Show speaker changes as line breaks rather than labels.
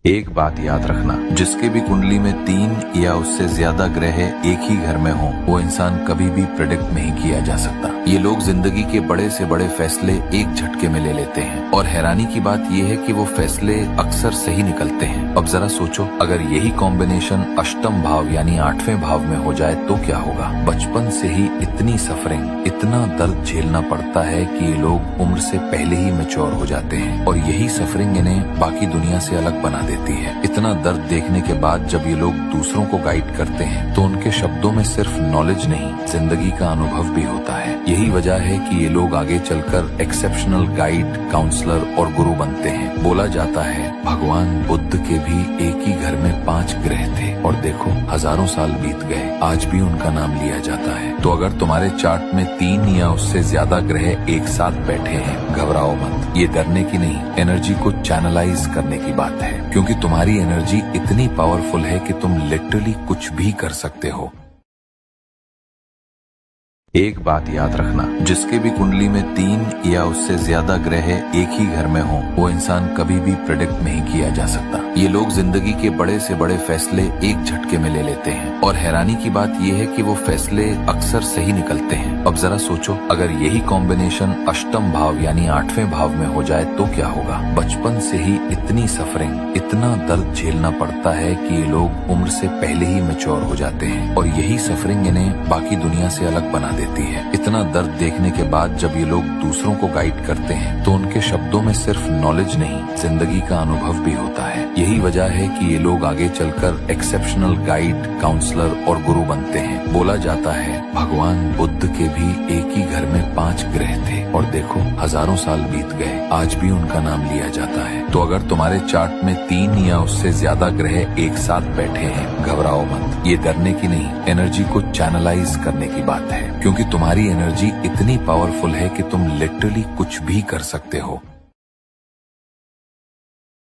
एक बात याद रखना, जिसके भी कुंडली में 3 या उससे ज्यादा ग्रह एक ही घर में हो, वो इंसान कभी भी प्रेडिक्ट नहीं किया जा सकता। ये लोग जिंदगी के बड़े से बड़े फैसले एक झटके में ले लेते हैं और हैरानी की बात यह है कि वो फैसले अक्सर सही निकलते हैं। अब जरा सोचो, अगर यही कॉम्बिनेशन अष्टम भाव यानी 8वें भाव में हो जाए तो क्या होगा। बचपन से ही इतनी सफरिंग, इतना दर्द झेलना पड़ता है कि ये लोग उम्र से पहले ही मैच्योर हो जाते हैं और यही सफरिंग इन्हें बाकी दुनिया से अलग बना देती है। इतना दर्द देखने के बाद जब ये लोग दूसरों को गाइड करते हैं तो उनके शब्दों में सिर्फ नॉलेज नहीं, जिंदगी का अनुभव भी होता है। यही वजह है कि ये लोग आगे चलकर एक्सेप्शनल गाइड, काउंसलर और गुरु बनते हैं। बोला जाता है भगवान बुद्ध के भी एक ही घर में 5 ग्रह थे और देखो हजारों साल बीत गए, आज भी उनका नाम लिया जाता है। तो अगर तुम्हारे चार्ट में 3 या उससे ज्यादा ग्रह एक साथ बैठे हैं, घबराओ मत। ये डरने की नहीं, एनर्जी को चैनलाइज करने की बात है, क्योंकि तुम्हारी एनर्जी इतनी पावरफुल है कि तुम लिटरली कुछ भी कर सकते हो। एक बात याद रखना, जिसके भी कुंडली में 3 या उससे ज्यादा ग्रह एक ही घर में हो, वो इंसान कभी भी प्रेडिक्ट नहीं किया जा सकता। ये लोग जिंदगी के बड़े से बड़े फैसले एक झटके में ले लेते हैं और हैरानी की बात यह है कि वो फैसले अक्सर सही निकलते हैं। अब जरा सोचो, अगर यही कॉम्बिनेशन अष्टम भाव यानी 8वें भाव में हो जाए तो क्या होगा। बचपन से ही इतनी सफरिंग, इतना दर्द झेलना पड़ता है कि ये लोग उम्र से पहले ही मैच्योर हो जाते हैं और यही सफरिंग इन्हें बाकी दुनिया से अलग बना देती है। इतना दर्द देखने के बाद जब ये लोग दूसरों को गाइड करते हैं तो उनके शब्दों में सिर्फ नॉलेज नहीं, जिंदगी का अनुभव भी होता है। यही वजह है कि ये लोग आगे चलकर एक्सेप्शनल गाइड, काउंसलर और गुरु बनते हैं। बोला जाता है भगवान बुद्ध के भी एक ही घर में 5 ग्रह थे और देखो हजारों साल बीत गए, आज भी उनका नाम लिया जाता है। तो अगर तुम्हारे चार्ट में 3 या उससे ज्यादा ग्रह एक साथ बैठे हैं, घबराओ मत। ये डरने की नहीं, एनर्जी को चैनलाइज करने की बात है, क्योंकि तुम्हारी एनर्जी इतनी पावरफुल है कि तुम लिटरली कुछ भी कर सकते हो।